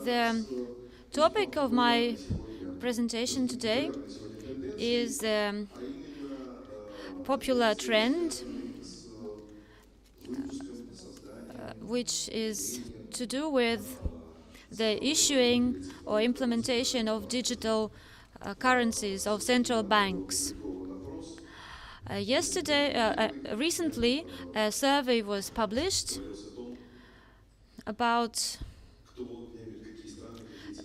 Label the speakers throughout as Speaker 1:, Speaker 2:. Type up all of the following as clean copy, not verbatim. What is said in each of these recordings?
Speaker 1: The topic of my presentation today is a popular trend which is to do with the issuing or implementation of digital currencies of central banks. Recently, a survey was published about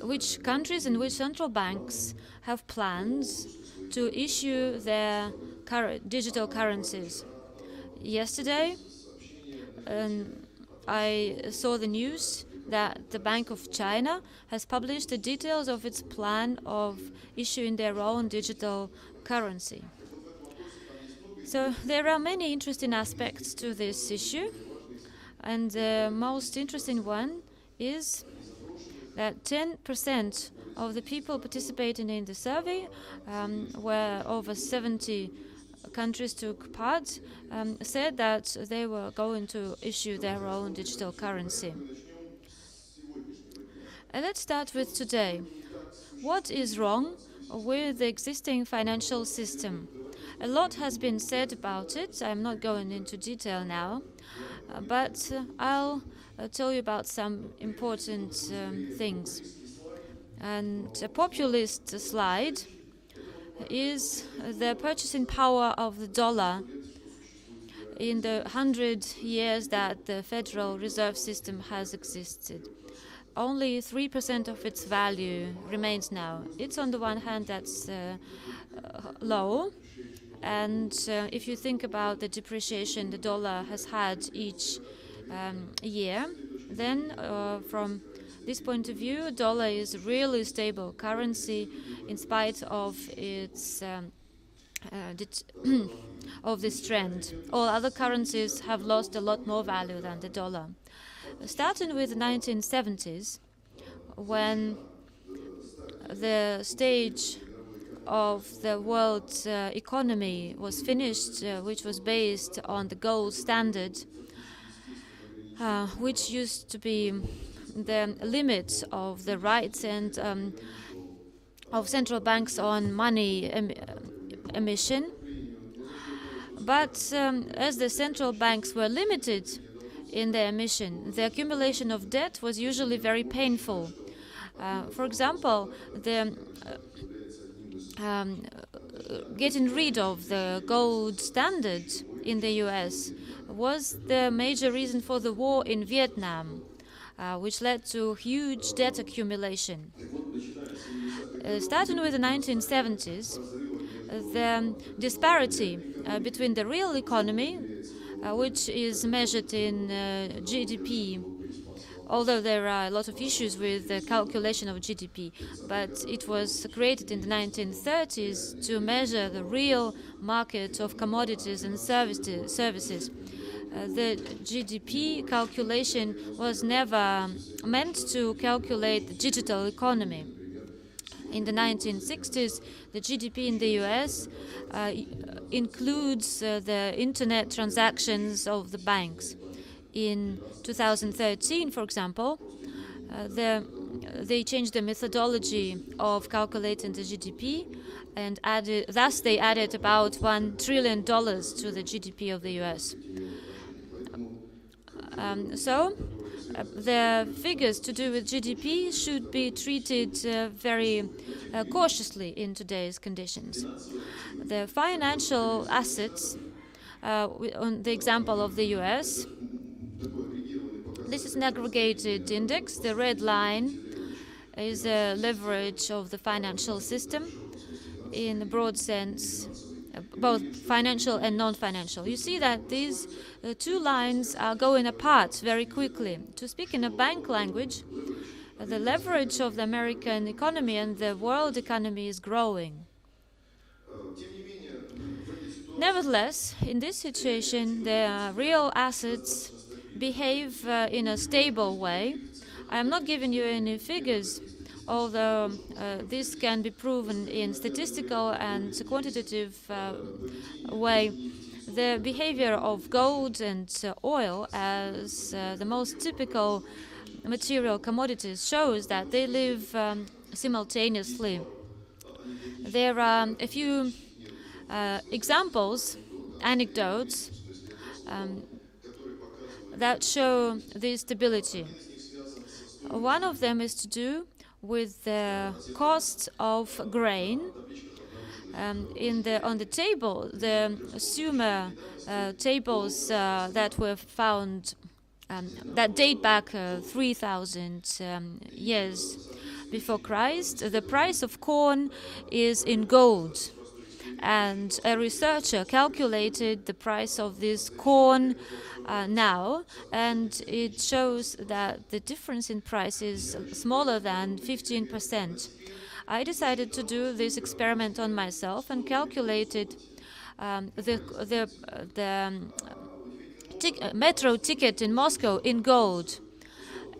Speaker 1: which countries and which central banks have plans to issue their digital currencies. Yesterday, I saw the news that the Bank of China has published the details of its plan of issuing their own digital currency. So there are many interesting aspects to this issue, and the most interesting one is that 10% of the people participating in the survey, where over 70 countries took part, said that they were going to issue their own digital currency. And let's start with today. What is wrong with the existing financial system? A lot has been said about it. I'm not going into detail now, but I'll tell you about some important things. And a populist slide is the purchasing power of the dollar in the 100 years that the Federal Reserve System has existed. Only 3% of its value remains now. It's on the one hand that's low, and if you think about the depreciation the dollar has had each year, then from this point of view, dollar is a really stable currency in spite of its of this trend. All other currencies have lost a lot more value than the dollar. Starting with the 1970s, when the stage of the world economy was finished, which was based on the gold standard, which used to be the limit of the rights and of central banks on money emission. But as the central banks were limited in their emission, the accumulation of debt was usually very painful. For example, the getting rid of the gold standard in the US was the major reason for the war in Vietnam, which led to huge debt accumulation. Starting with the 1970s, the disparity between the real economy, which is measured in GDP, although there are a lot of issues with the calculation of GDP, but it was created in the 1930s to measure the real market of commodities and services. The GDP calculation was never meant to calculate the digital economy. In the 1960s, the GDP in the US includes the internet transactions of the banks. In 2013, for example, they changed the methodology of calculating the GDP, and thus they added about $1 trillion to the GDP of the US. The figures to do with GDP should be treated very cautiously in today's conditions. The financial assets, on the example of the US, this is an aggregated index. The red line is a leverage of the financial system in a broad sense, both financial and non-financial. You see that these two lines are going apart very quickly. To speak in a bank language, the leverage of the American economy and the world economy is growing. Nevertheless, in this situation, the real assets behave in a stable way. I am not giving you any figures, although this can be proven in statistical and quantitative way. The behavior of gold and oil as the most typical material commodities shows that they live simultaneously. There are a few examples, anecdotes, that show this stability. One of them is to do with the cost of grain. On the table, the Sumer tables that were found that date back 3,000 years before Christ, the price of corn is in gold. And a researcher calculated the price of this corn now, and it shows that the difference in price is smaller than 15%. I decided to do this experiment on myself and calculated the metro ticket in Moscow in gold.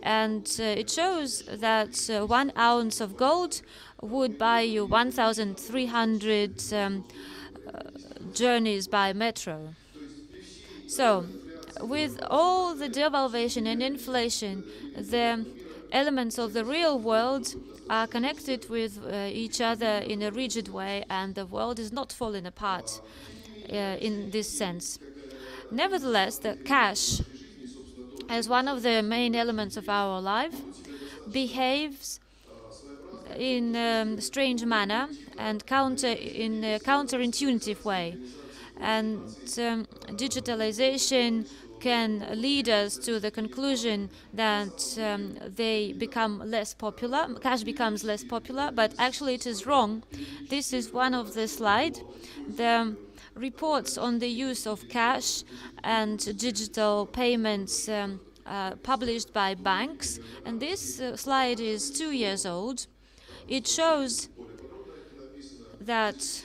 Speaker 1: And it shows that 1 ounce of gold would buy you 1,300 journeys by metro. So, with all the devaluation and inflation, the elements of the real world are connected with each other in a rigid way, and the world is not falling apart in this sense. Nevertheless, the cash, as one of the main elements of our life, behaves in a strange manner and in a counterintuitive way. And digitalization can lead us to the conclusion that they become less popular, cash becomes less popular, but actually it is wrong. This is one of the slides. The reports on the use of cash and digital payments published by banks, and this slide is 2 years old. It shows that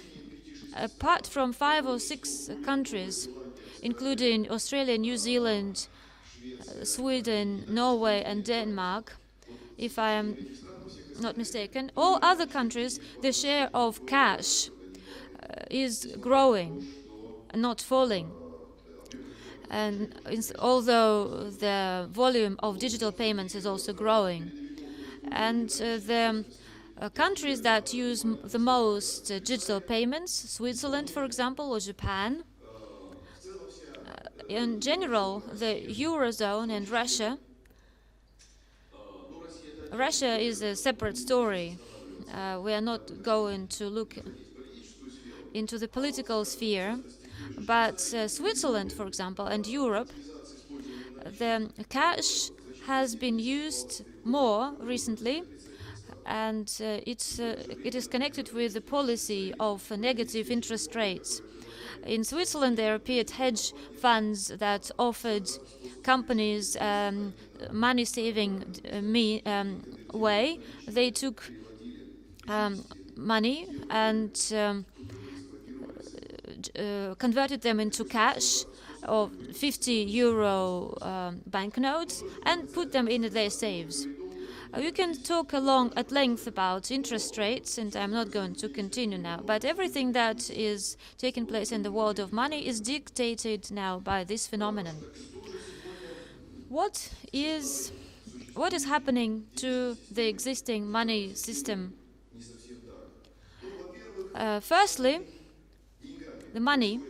Speaker 1: apart from 5 or 6 countries, including Australia, New Zealand, Sweden, Norway, and Denmark, if I am not mistaken, all other countries, the share of cash is growing, not falling. And although the volume of digital payments is also growing. And the countries that use the most digital payments, Switzerland, for example, or Japan, in general, the Eurozone and Russia. Russia is a separate story. We are not going to look into the political sphere, but Switzerland, for example, and Europe, the cash has been used more recently, and it is connected with the policy of negative interest rates. In Switzerland, there appeared hedge funds that offered companies money-saving way. They took money and converted them into cash or 50 euro banknotes and put them in their safes. We can talk at length about interest rates, and I'm not going to continue now, but everything that is taking place in the world of money is dictated now by this phenomenon. What is happening to the existing money system? Firstly, the money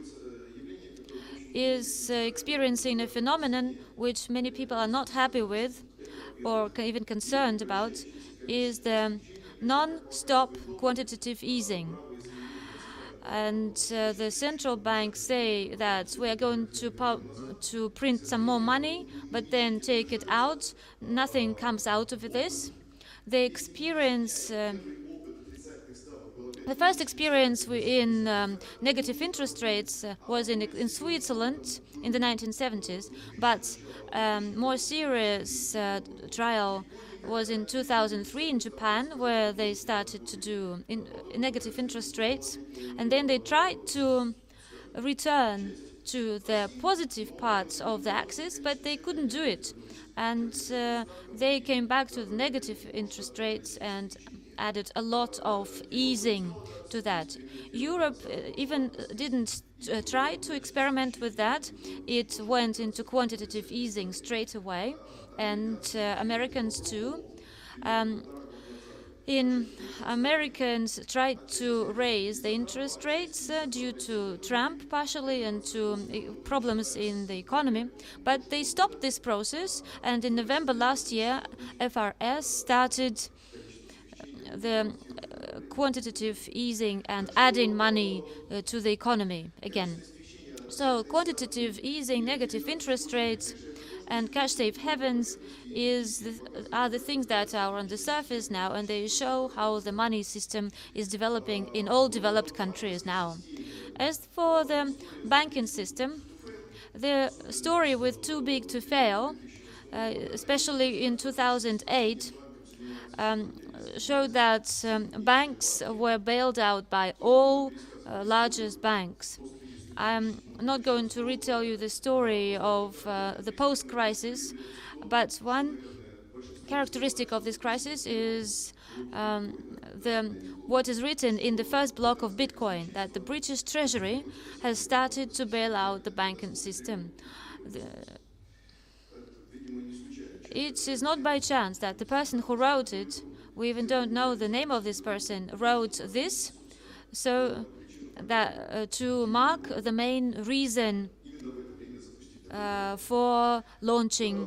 Speaker 1: is experiencing a phenomenon which many people are not happy with or even concerned about, is the non-stop quantitative easing. And the central banks say that we are going to print some more money, but then take it out. Nothing comes out of this. They experience the first experience in negative interest rates was in Switzerland in the 1970s, but more serious trial was in 2003 in Japan, where they started to do negative interest rates, and then they tried to return to the positive parts of the axis, but they couldn't do it, and they came back to the negative interest rates and added a lot of easing to that. Europe even didn't try to experiment with that. It went into quantitative easing straight away, and Americans too. In Americans tried to raise the interest rates due to Trump partially and to problems in the economy, but they stopped this process, and in November last year FRS started the quantitative easing and adding money to the economy again. So quantitative easing, negative interest rates, and cash safe havens are the things that are on the surface now, and they show how the money system is developing in all developed countries now. As for the banking system, the story with too big to fail, especially in 2008, showed that banks were bailed out by all largest banks. I'm not going to retell you the story of the post-crisis, but one characteristic of this crisis is what is written in the first block of Bitcoin, that the British Treasury has started to bail out the banking system. It is not by chance that the person who wrote it, we even don't know the name of this person, wrote this, so that to mark the main reason for launching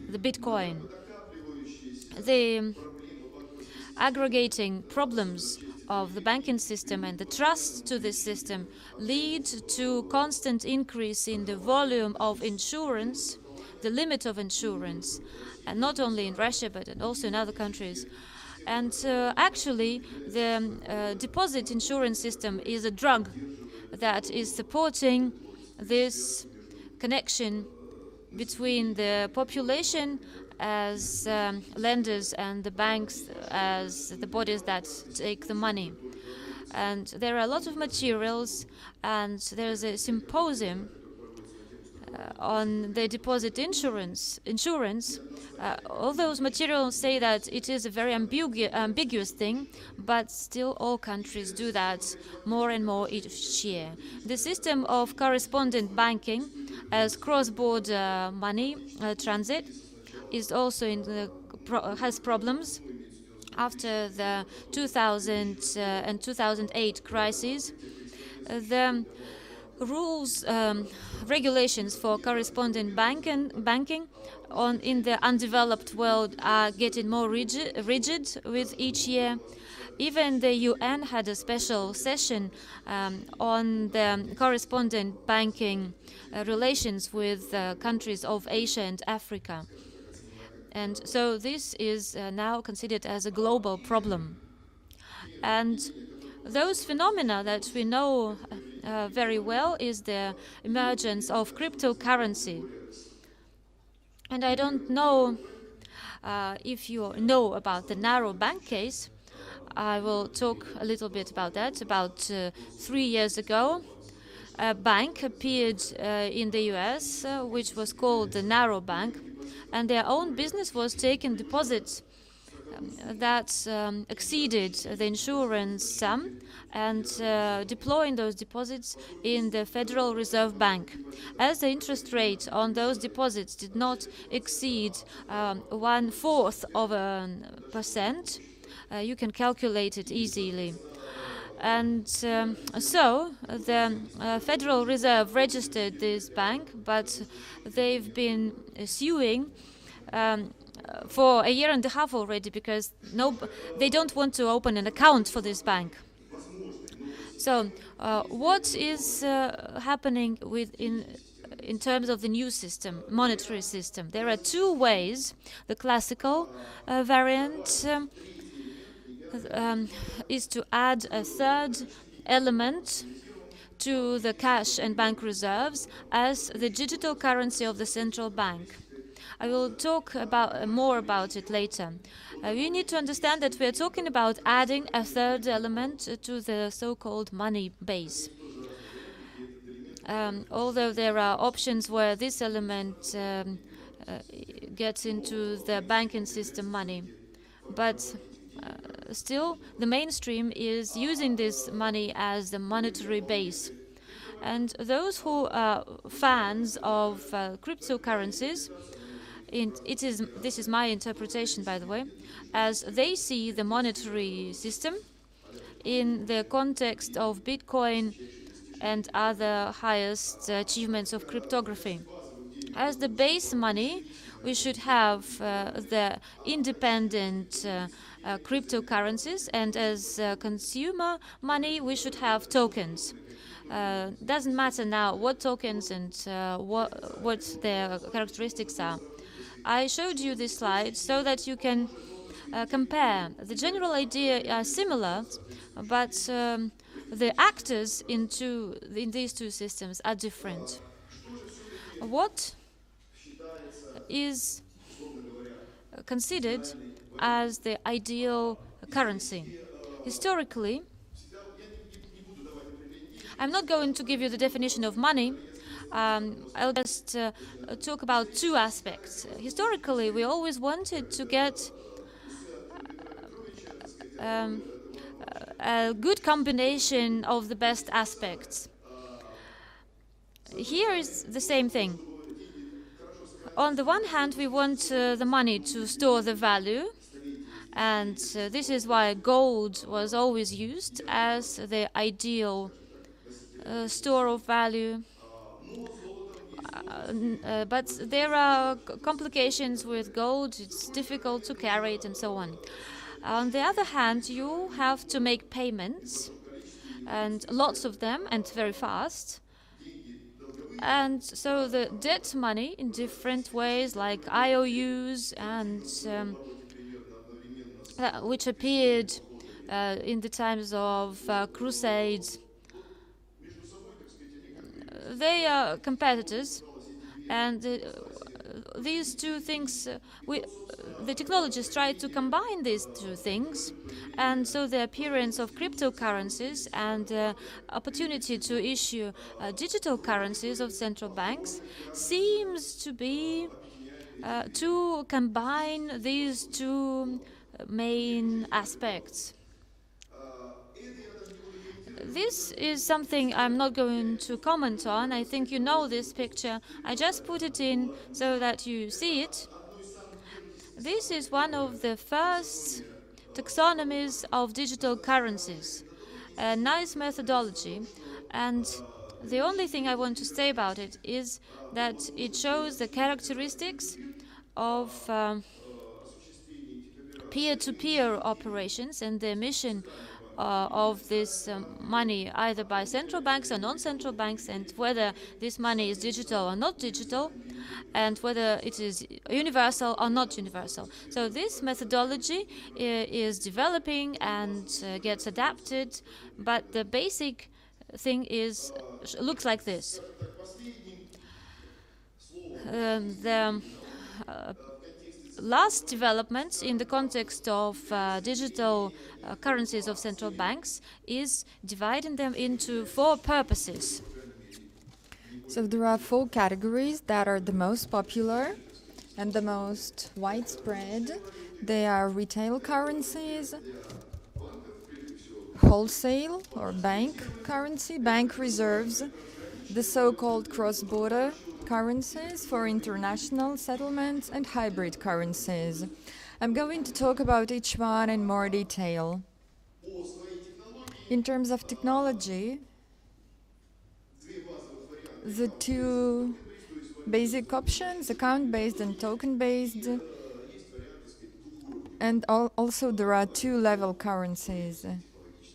Speaker 1: the Bitcoin. The aggregating problems of the banking system and the trust to this system lead to constant increase in the volume of insurance, the limit of insurance, and not only in Russia but also in other countries. And actually, the deposit insurance system is a drug that is supporting this connection between the population as lenders and the banks as the bodies that take the money. And there are a lot of materials, and there's a symposium on the deposit insurance. All those materials say that it is a very ambiguous thing, but still all countries do that more and more each year. The system of correspondent banking as cross-border money transit is also has problems. After the 2000 and 2008 crises, the rules, regulations for correspondent banking in the undeveloped world are getting more rigid with each year. Even the UN had a special session on the correspondent banking relations with countries of Asia and Africa. And so this is now considered as a global problem. And those phenomena that we know very well is the emergence of cryptocurrency. And I don't know if you know about the narrow bank case. I will talk a little bit about that. About 3 years ago, a bank appeared in the US, which was called the Narrow Bank, and their own business was taking deposits that exceeded the insurance sum and deploying those deposits in the Federal Reserve Bank. As the interest rate on those deposits did not exceed 1/4 of a percent, you can calculate it easily. And so the Federal Reserve registered this bank, but they've been suing for a year and a half already because they don't want to open an account for this bank. So what is happening in terms of the new system, monetary system? There are two ways. The classical variant is to add a third element to the cash and bank reserves as the digital currency of the central bank. I will talk more about it later. We need to understand that we are talking about adding a third element to the so-called money base. Although there are options where this element gets into the banking system money, but still the mainstream is using this money as the monetary base. And those who are fans of cryptocurrencies, this is my interpretation, by the way, as they see the monetary system in the context of Bitcoin and other highest achievements of cryptography. As the base money, we should have the independent cryptocurrencies, and as consumer money, we should have tokens. Doesn't matter now what tokens and what their characteristics are. I showed you this slide so that you can compare. The general idea are similar, but the actors in these two systems are different. What is considered as the ideal currency? Historically, I'm not going to give you the definition of money. I'll just talk about two aspects. Historically, we always wanted to get a good combination of the best aspects. Here is the same thing. On the one hand, we want the money to store the value, and this is why gold was always used as the ideal store of value. But there are complications with gold, it's difficult to carry it and so on. On the other hand, you have to make payments, and lots of them, and very fast. And so the debt money in different ways, like IOUs, and which appeared in the times of crusades, they are competitors, and these two things, the technologists try to combine these two things, and so the appearance of cryptocurrencies and the opportunity to issue digital currencies of central banks seems to be to combine these two main aspects. This is something I'm not going to comment on. I think you know this picture. I just put it in so that you see it. This is one of the first taxonomies of digital currencies. A nice methodology. And the only thing I want to say about it is that it shows the characteristics of peer-to-peer operations and the emission of this money, either by central banks or non-central banks, and whether this money is digital or not digital, and whether it is universal or not universal. So this methodology is developing and gets adapted, but the basic thing looks like this. The last development in the context of digital currencies of central banks is dividing them into 4 purposes.
Speaker 2: So there are 4 categories that are the most popular and the most widespread. They are retail currencies, wholesale or bank currency, bank reserves, the so-called cross-border currencies for international settlements, and hybrid currencies. I'm going to talk about each one in more detail. In terms of technology, the 2 basic options, account-based and token-based, and also there are 2 level currencies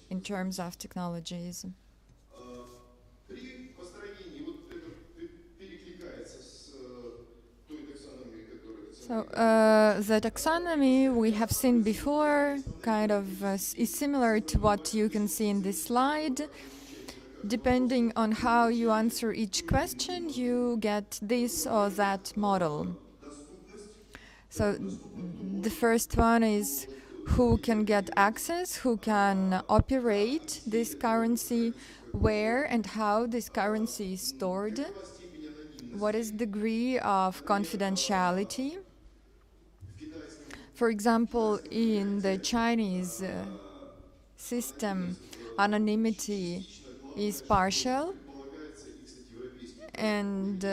Speaker 2: in terms of technologies. So the taxonomy we have seen before kind of is similar to what you can see in this slide. Depending on how you answer each question, you get this or that model. So the first one is who can get access, who can operate this currency, where and how this currency is stored, what is the degree of confidentiality. For example, in the Chinese system, anonymity is partial, and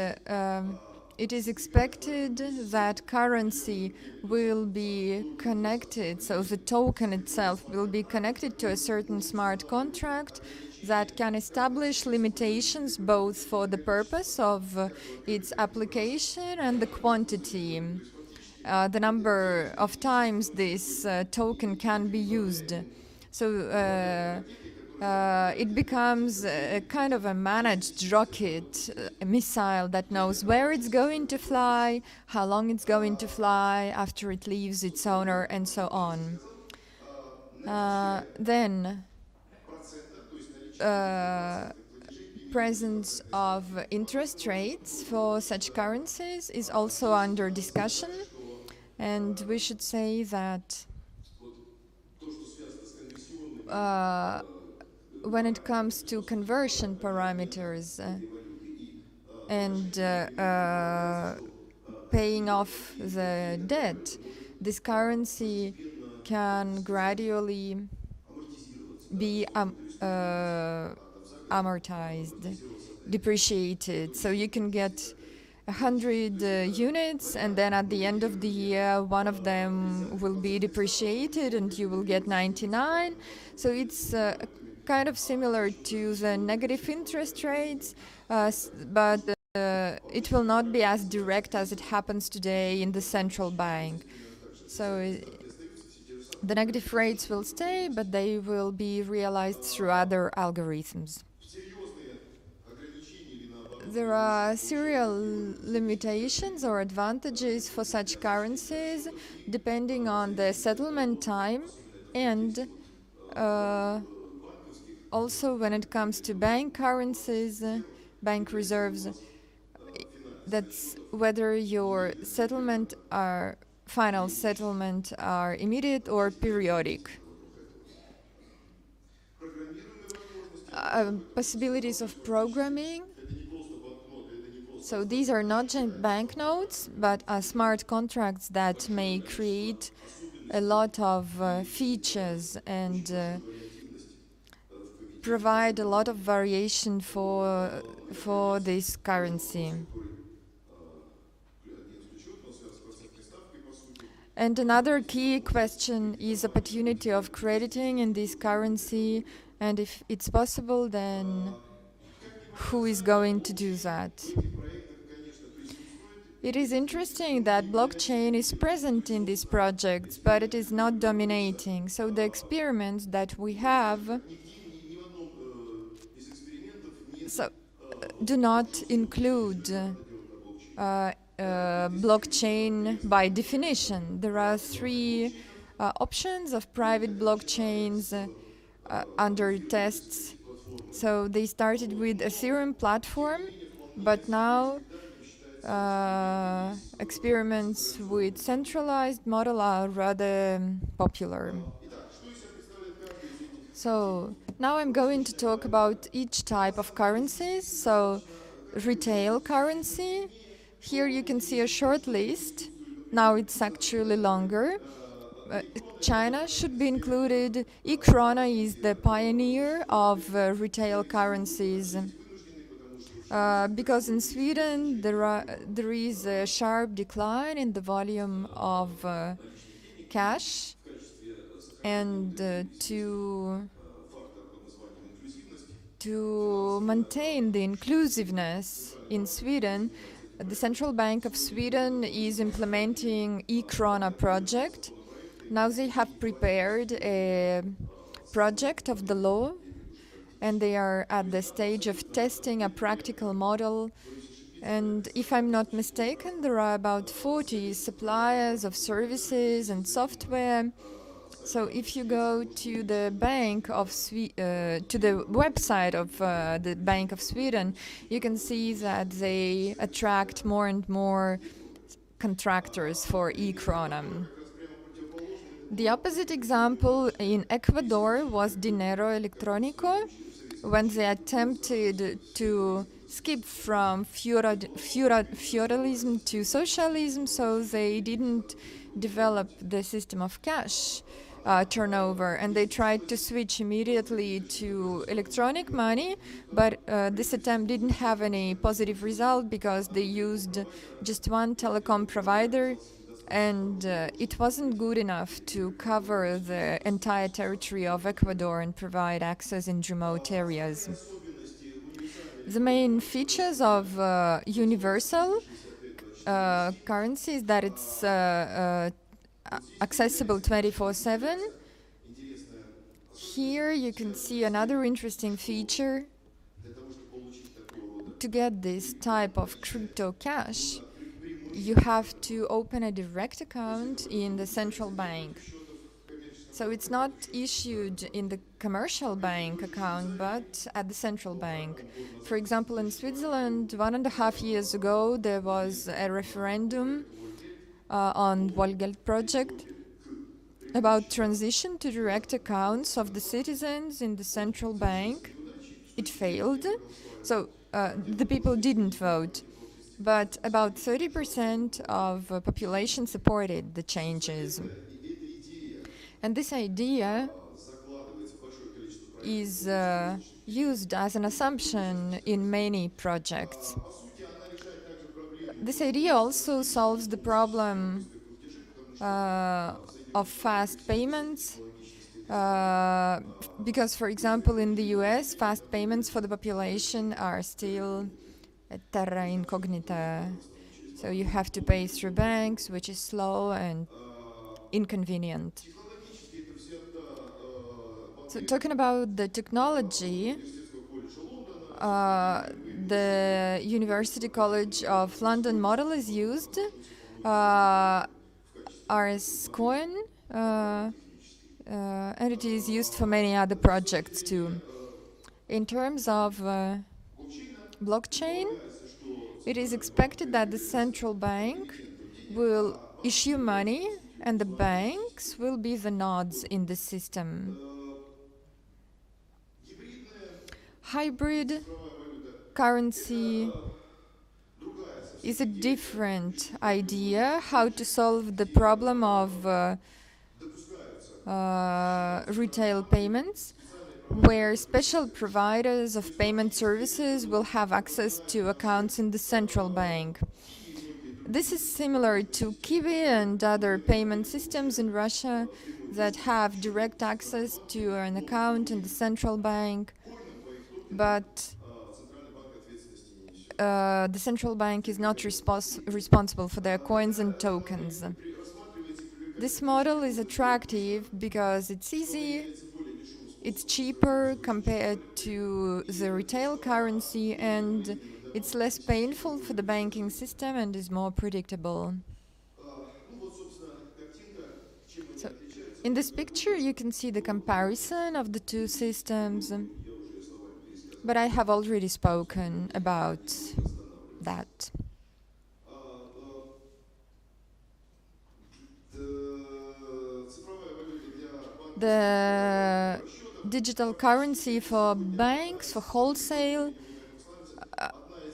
Speaker 2: it is expected that currency will be connected, so the token itself will be connected to a certain smart contract that can establish limitations both for the purpose of its application and the quantity, the number of times this token can be used. So it becomes a kind of a managed rocket, a missile that knows where it's going to fly, how long it's going to fly after it leaves its owner, and so on. Then, presence of interest rates for such currencies is also under discussion, and we should say that when it comes to conversion parameters and paying off the debt, this currency can gradually be amortized, depreciated. So you can get 100 units, and then at the end of the year, one of them will be depreciated and you will get 99. So it's kind of similar to the negative interest rates, but it will not be as direct as it happens today in the central bank. So the negative rates will stay, but they will be realized through other algorithms. There are serial limitations or advantages for such currencies depending on the settlement time, and also when it comes to bank currencies, bank reserves, that's whether your settlement are final settlement are immediate or periodic. Possibilities of programming. So these are not just banknotes, but smart contracts that may create a lot of features and provide a lot of variation for this currency. And another key question is opportunity of crediting in this currency, and if it's possible, then who is going to do that? It is interesting that blockchain is present in these projects, but it is not dominating. So the experiments that we have do not include blockchain by definition. There are three options of private blockchains under tests. So they started with Ethereum platform, but now experiments with centralized model are rather popular. So now I'm going to talk about each type of currencies. So retail currency. Here you can see a short list. Now it's actually longer. China should be included. E-krona is the pioneer of retail currencies. Because in Sweden there is a sharp decline in the volume of cash, and to maintain the inclusiveness in Sweden, the Central Bank of Sweden is implementing e-krona project. Now they have prepared a project of the law, and they are at the stage of testing a practical model. And if I'm not mistaken, there are about 40 suppliers of services and software. So if you go to the Bank of to the website of the Bank of Sweden, you can see that they attract more and more contractors for e-krona. The opposite example in Ecuador was Dinero Electrónico, when they attempted to skip from feudalism to socialism, so they didn't develop the system of cash. turnover, and they tried to switch immediately to electronic money, but this attempt didn't have any positive result because they used just one telecom provider, and it wasn't good enough to cover the entire territory of Ecuador and provide access in remote areas. The main features of universal currency is that it's accessible 24/7. Here you can see another interesting feature. To get this type of crypto cash, you have to open a direct account in the central bank. So it's not issued in the commercial bank account, but at the central bank. For example, in Switzerland, 1.5 years ago, there was a referendum on Wohlgeld project about transition to direct accounts of the citizens in the central bank. It failed, so the people didn't vote, but about 30% of population supported the changes. And this idea is used as an assumption in many projects. This idea also solves the problem of fast payments, because, for example, in the US, fast payments for the population are still a terra incognita. So you have to pay through banks, which is slow and inconvenient. So talking about the technology, the University College of London model is used, RS coin, and it is used for many other projects too. In terms of blockchain, it is expected that the central bank will issue money and the banks will be the nodes in the system. Hybrid currency is a different idea how to solve the problem of retail payments, where special providers of payment services will have access to accounts in the central bank. This is similar to Kiwi and other payment systems in Russia that have direct access to an account in the central bank, but the central bank is not responsible for their coins and tokens. This model is attractive because it's easy, it's cheaper compared to the retail currency, and it's less painful for the banking system and is more predictable. So, in this picture, you can see the comparison of the two systems, but I have already spoken about that. The digital currency for banks, for wholesale,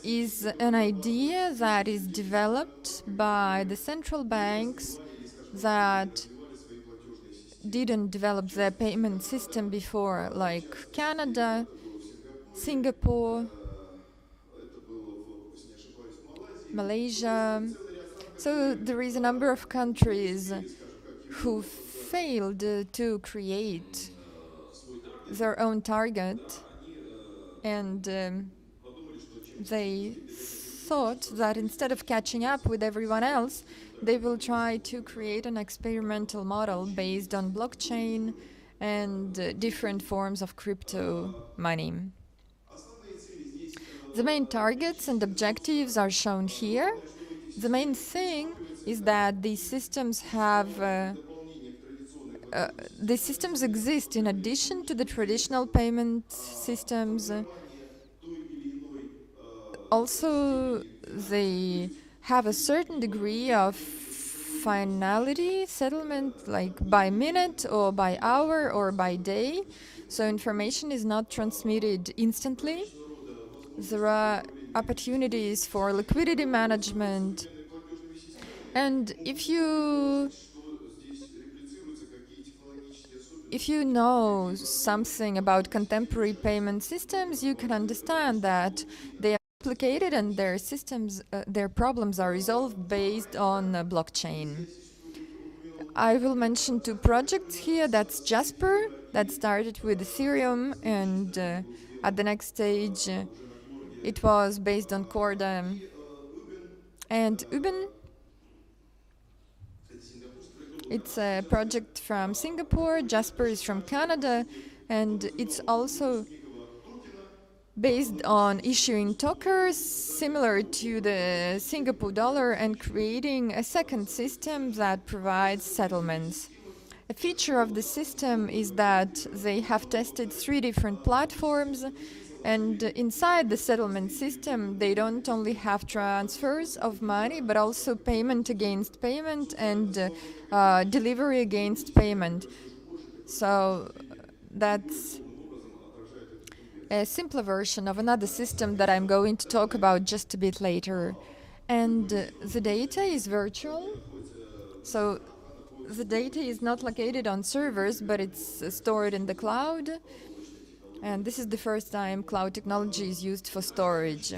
Speaker 2: is an idea that is developed by the central banks that didn't develop their payment system before, like Canada, Singapore, Malaysia. So there is a number of countries who failed to create their own target, and they thought that instead of catching up with everyone else, they will try to create an experimental model based on blockchain and different forms of crypto money. The main targets and objectives are shown here. The main thing is that these systems exist in addition to the traditional payment systems. Also, they have a certain degree of finality, settlement, like by minute or by hour or by day. So information is not transmitted instantly. There are opportunities for liquidity management. And if you if you know something about contemporary payment systems, you can understand that they are complicated and their systems, their problems are resolved based on blockchain. I will mention two projects here. That's Jasper, that started with Ethereum, and at the next stage, it was based on Corda. And Uben, it's a project from Singapore. Jasper is from Canada, and it's also based on issuing tokens similar to the Singapore dollar and creating a second system that provides settlements. A feature of the system is that they have tested 3 different platforms, and inside the settlement system they don't only have transfers of money but also payment against payment and delivery against payment. So that's a simpler version of another system that I'm going to talk about just a bit later. And the data is virtual, so the data is not located on servers, but it's stored in the cloud. And this is the first time cloud technology is used for storage.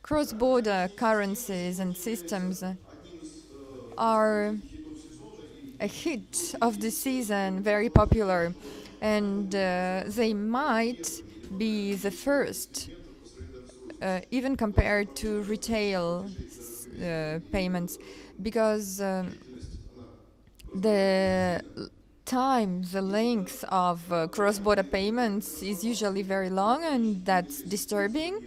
Speaker 2: Cross-border currencies and systems are a hit of the season, very popular, and they might be the first, even compared to retail payments, because the time, the length of cross-border payments is usually very long, and that's disturbing.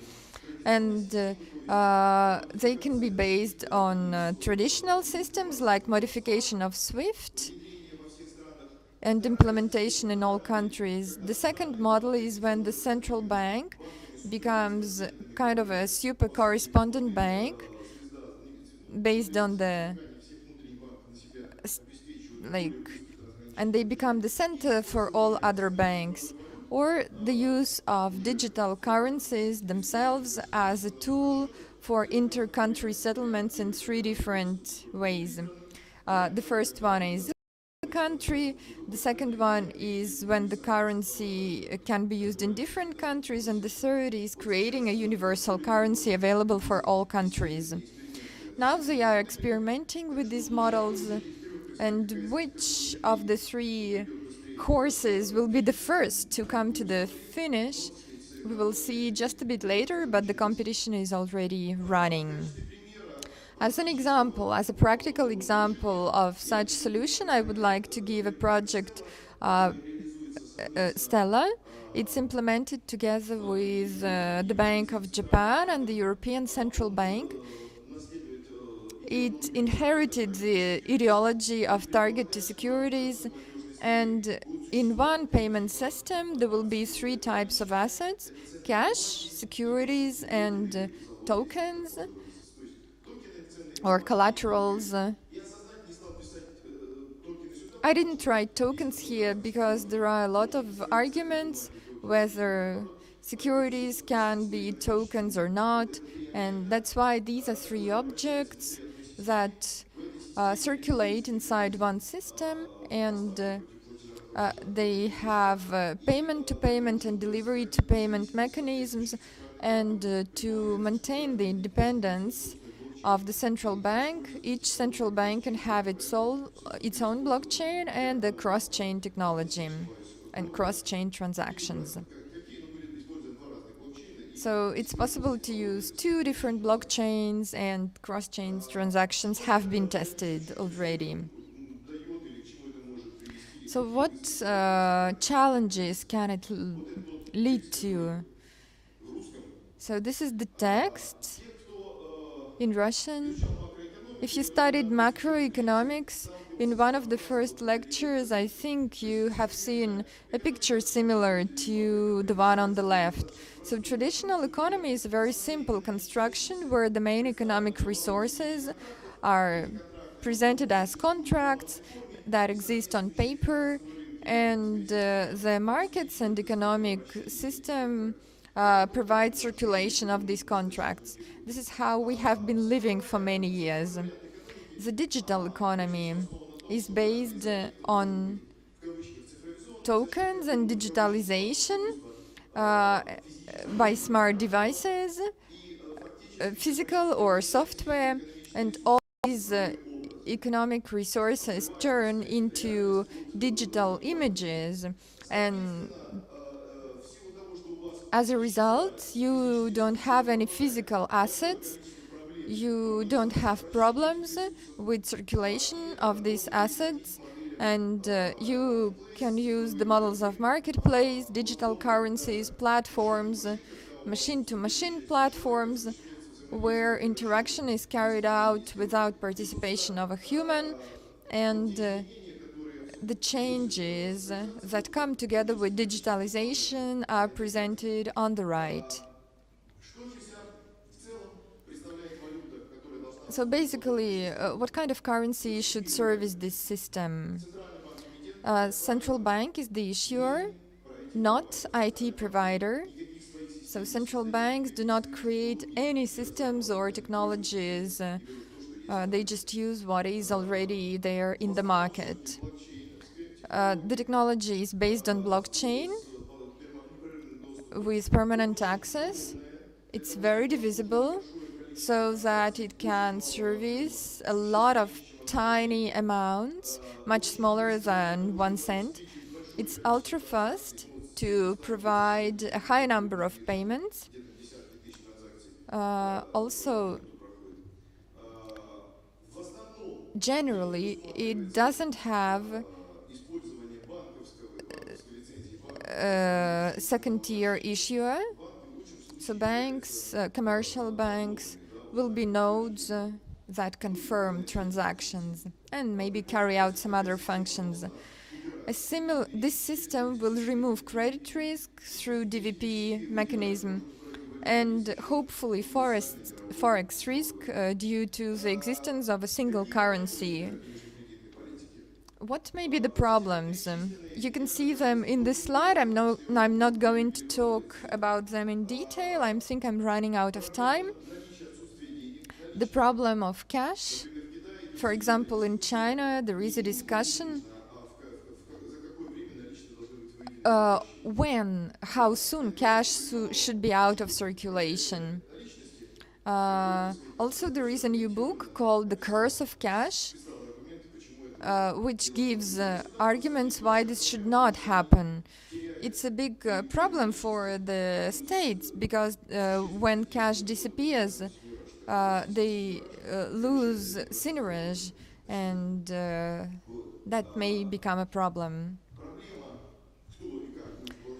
Speaker 2: And they can be based on traditional systems like modification of SWIFT and implementation in all countries. The second model is when the central bank becomes kind of a super correspondent bank based on the like, and they become the center for all other banks, or the use of digital currencies themselves as a tool for inter-country settlements in 3 different ways. The first one is country, the second one is when the currency can be used in different countries, and the third is creating a universal currency available for all countries. Now they are experimenting with these models, and which of the 3 courses will be the first to come to the finish, we will see just a bit later, but the competition is already running. As an example, as a practical example of such solution, I would like to give a project, Stella. It's implemented together with the Bank of Japan and the European Central Bank. It inherited the ideology of target to securities, and in one payment system there will be 3 types of assets: cash, securities, and tokens or collaterals. I didn't write tokens here because there are a lot of arguments whether securities can be tokens or not, and that's why these are 3 objects that circulate inside one system, and they have payment-to-payment and delivery-to-payment mechanisms, and to maintain the independence of the central bank, each central bank can have its own blockchain and the cross-chain technology and cross-chain transactions. So it's possible to use 2 different blockchains, and cross-chain transactions have been tested already. So what challenges can it lead to? So this is the text in Russian. If you studied macroeconomics, in one of the first lectures, I think you have seen a picture similar to the one on the left. So traditional economy is a very simple construction where the main economic resources are presented as contracts that exist on paper, and the markets and economic system provide circulation of these contracts. This is how we have been living for many years. The digital economy is based on tokens and digitalization by smart devices, physical or software, and all these economic resources turn into digital images. And as a result, you don't have any physical assets, you don't have problems with circulation of these assets, and you can use the models of marketplace, digital currencies, platforms, machine-to-machine platforms, where interaction is carried out without participation of a human, and the changes that come together with digitalization are presented on the right. So basically, what kind of currency should service this system? Central bank is the issuer, not IT provider. So central banks do not create any systems or technologies. They just use what is already there in the market. The technology is based on blockchain with permanent access. It's very divisible so that it can service a lot of tiny amounts, much smaller than 1 cent. It's ultra fast to provide a high number of payments. Also, generally, it doesn't have second-tier issuer. So banks, commercial banks, will be nodes that confirm transactions and maybe carry out some other functions. This system will remove credit risk through DVP mechanism and hopefully forex risk due to the existence of a single currency. What may be the problems? You can see them in this slide. I'm not going to talk about them in detail. I think I'm running out of time. The problem of cash. For example, in China, there is a discussion how soon cash should be out of circulation. Also, there is a new book called The Curse of Cash, which gives arguments why this should not happen. It's a big problem for the states because when cash disappears, they lose seigniorage, and that may become a problem.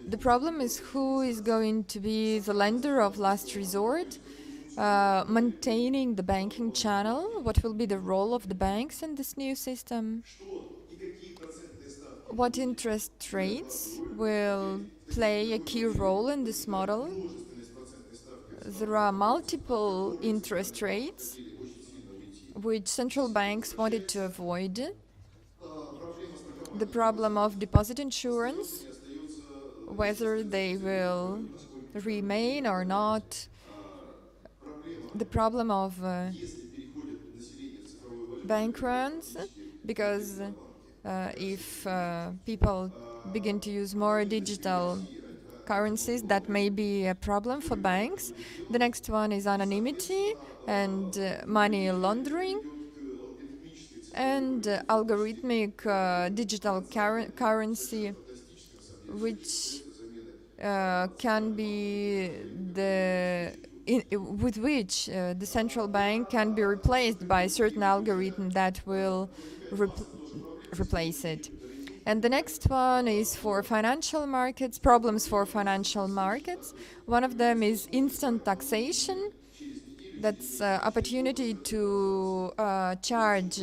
Speaker 2: The problem is who is going to be the lender of last resort, maintaining the banking channel, what will be the role of the banks in this new system, what interest rates will play a key role in this model. There are multiple interest rates which central banks wanted to avoid. The problem of deposit insurance, whether they will remain or not. The problem of bank runs, because if people begin to use more digital currencies, that may be a problem for banks. The next one is anonymity and money laundering, and algorithmic digital currency, which can be with which the central bank can be replaced by a certain algorithm that will replace it. And the next one is for financial markets, problems for financial markets. One of them is instant taxation. That's opportunity to charge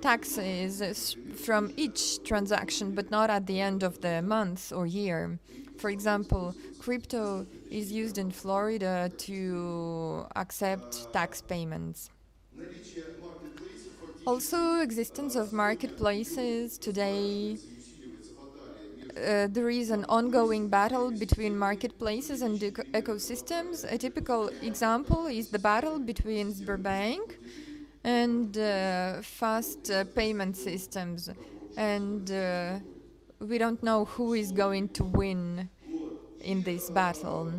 Speaker 2: taxes from each transaction, but not at the end of the month or year. For example, crypto is used in Florida to accept tax payments. Also, existence of marketplaces today. There is an ongoing battle between marketplaces and ecosystems. A typical example is the battle between Sberbank and fast payment systems. And we don't know who is going to win in this battle.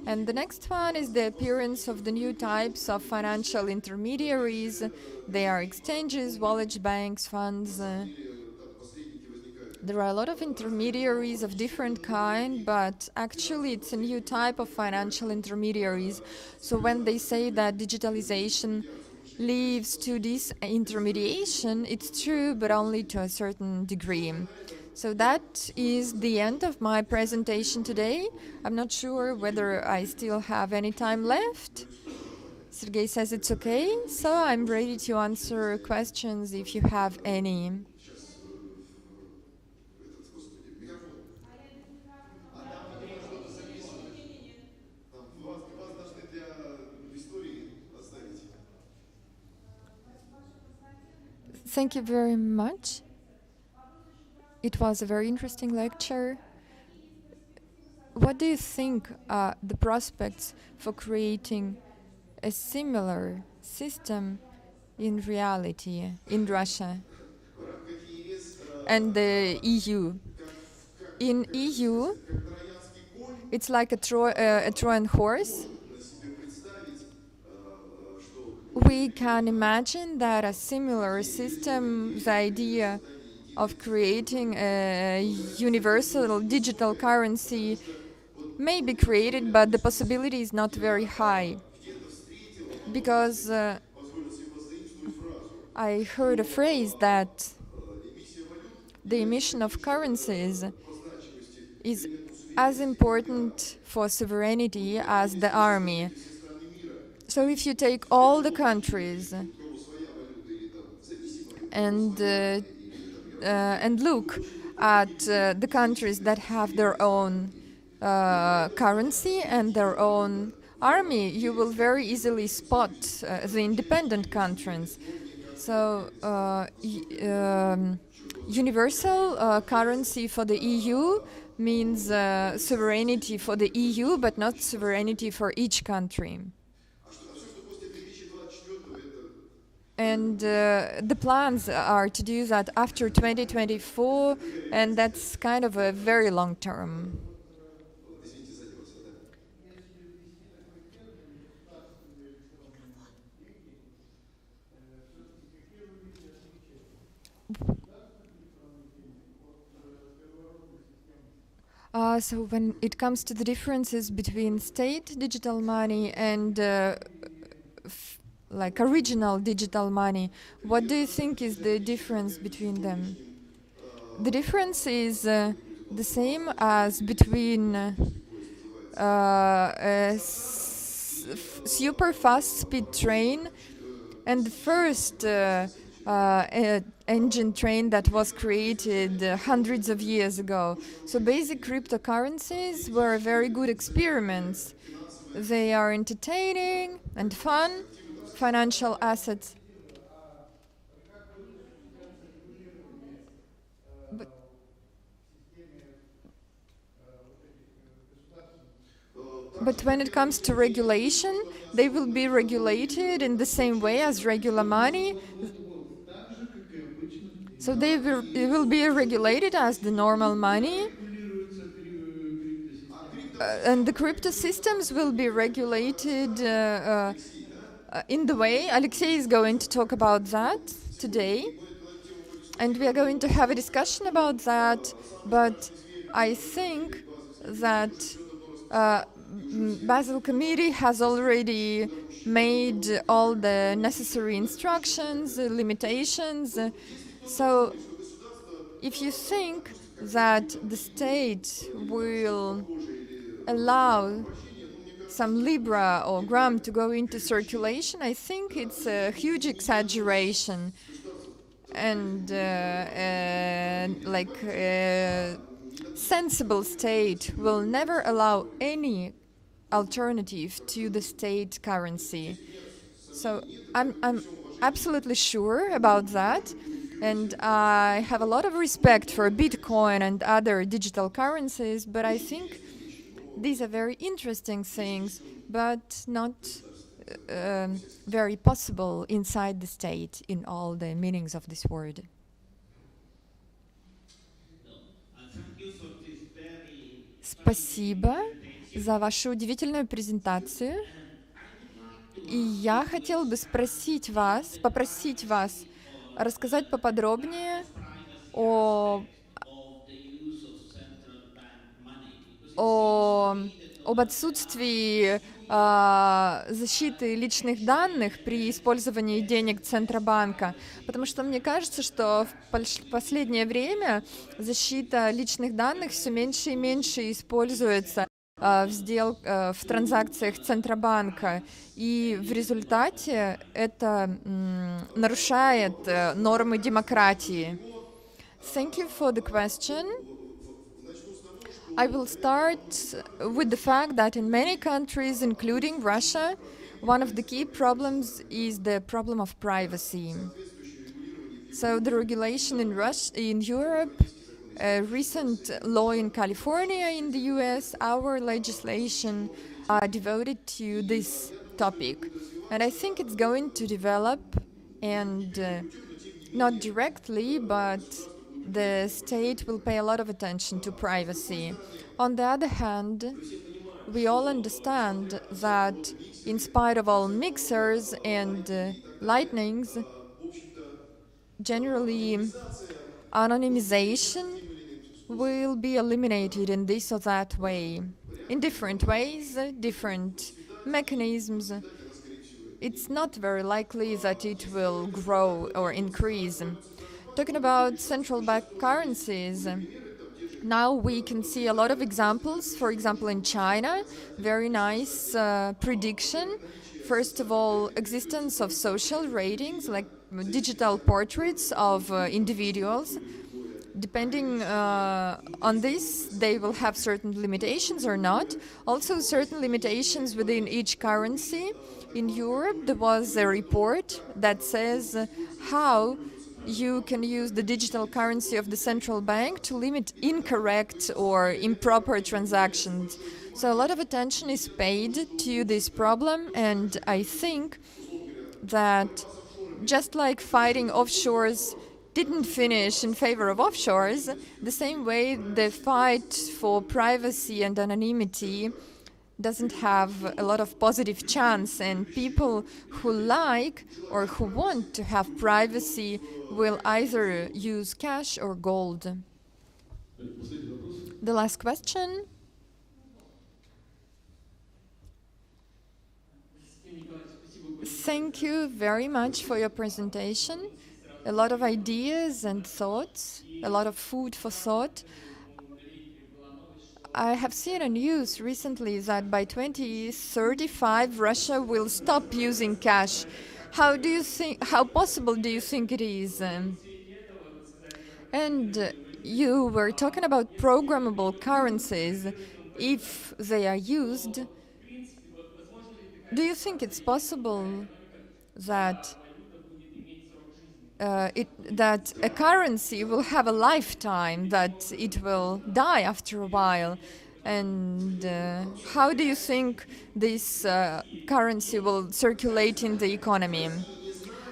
Speaker 2: And the next one is the appearance of the new types of financial intermediaries. They are exchanges, wallet banks, funds. There are a lot of intermediaries of different kind, but actually it's a new type of financial intermediaries. So when they say that digitalization leads to this intermediation, it's true, but only to a certain degree. So that is the end of my presentation today. I'm not sure whether I still have any time left. Sergey says it's okay, so I'm ready to answer questions if you have any. Thank you very much. It was a very interesting lecture. What do you think are the prospects for creating a similar system in reality in Russia and the EU? In EU, it's like a Trojan horse. We can imagine that a similar system, the idea of creating a universal digital currency, may be created, but the possibility is not very high. Because I heard a phrase that the emission of currencies is as important for sovereignty as the army. So if you take all the countries and look at the countries that have their own currency and their own army, you will very easily spot the independent countries. So universal currency for the EU means sovereignty for the EU, but not sovereignty for each country. And the plans are to do that after 2024, and that's kind of a very long term. So when it comes to the differences between state digital money and like original digital money, what do you think is the difference between them? The difference is the same as between a super fast speed train and the first engine train that was created hundreds of years ago. So basic cryptocurrencies were very good experiments. They are entertaining and fun financial assets. But when it comes to regulation, they will be regulated in the same way as regular money. So they will be regulated as the normal money. And the crypto systems will be regulated in the way. Alexei is going to talk about that today. And we are going to have a discussion about that. But I think that Basel Committee has already made all the necessary instructions, limitations. So if you think that the state will allow some Libra or gram to go into circulation, I think it's a huge exaggeration. And sensible state will never allow any alternative to the state currency. So I'm absolutely sure about that. And I have a lot of respect for Bitcoin and other digital currencies, but I think these are very interesting things, but not very possible inside the state in all the meanings of this word. Спасибо за вашу удивительную презентацию. И я хотела бы попросить вас рассказать поподробнее о, о, об отсутствии защиты личных данных при использовании денег Центробанка, потому что мне кажется, что в последнее время защита личных данных все меньше и меньше используется в транзакциях Центробанка, и в результате это нарушает нормы демократии. Thank you for the question. I will start with the fact that in many countries, including Russia, one of the key problems is the problem of privacy. So the regulation in Europe, a recent law in California in the US, our legislation are devoted to this topic. And I think it's going to develop, and not directly, but the state will pay a lot of attention to privacy. On the other hand, we all understand that in spite of all mixers and lightnings, generally anonymization will be eliminated in this or that way. In different ways, different mechanisms. It's not very likely that it will grow or increase. Talking about central bank currencies, now we can see a lot of examples. For example, in China, very nice prediction. First of all, existence of social ratings, like digital portraits of individuals. Depending on this, they will have certain limitations or not. Also, certain limitations within each currency. In Europe, there was a report that says how you can use the digital currency of the central bank to limit incorrect or improper transactions. So a lot of attention is paid to this problem, and I think that just like fighting offshores didn't finish in favor of offshores, the same way the fight for privacy and anonymity doesn't have a lot of positive chance, and people who like or who want to have privacy will either use cash or gold. The last question. Thank you very much for your presentation. A lot of ideas and thoughts, a lot of food for thought. I have seen a news recently that by 2035 Russia will stop using cash. How possible do you think it is? And you were talking about programmable currencies. If they are used, do you think it's possible that that a currency will have a lifetime, that it will die after a while? And how do you think this currency will circulate in the economy?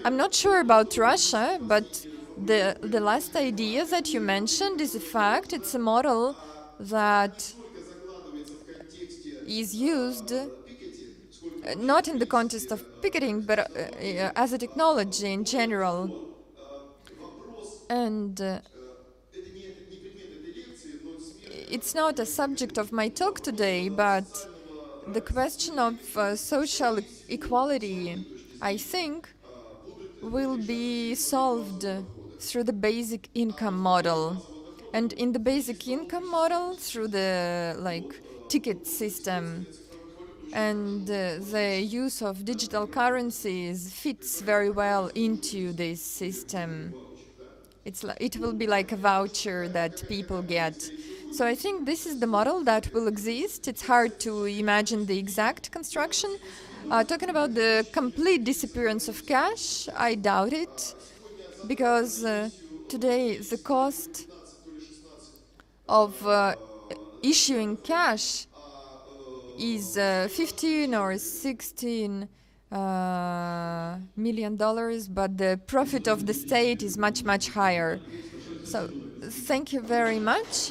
Speaker 2: I'm not sure about Russia, but the last idea that you mentioned is a fact. It's a model that is used not in the context of picketing, but as a technology in general. And it's not a subject of my talk today, but the question of social equality, I think, will be solved through the basic income model. And in the basic income model, through the ticket system. And the use of digital currencies fits very well into this system. It will be like a voucher that people get. So I think this is the model that will exist. It's hard to imagine the exact construction. Talking about the complete disappearance of cash, I doubt it, because today the cost of issuing cash is $15 or $16 million, but the profit of the state is much, much higher. So thank you very much.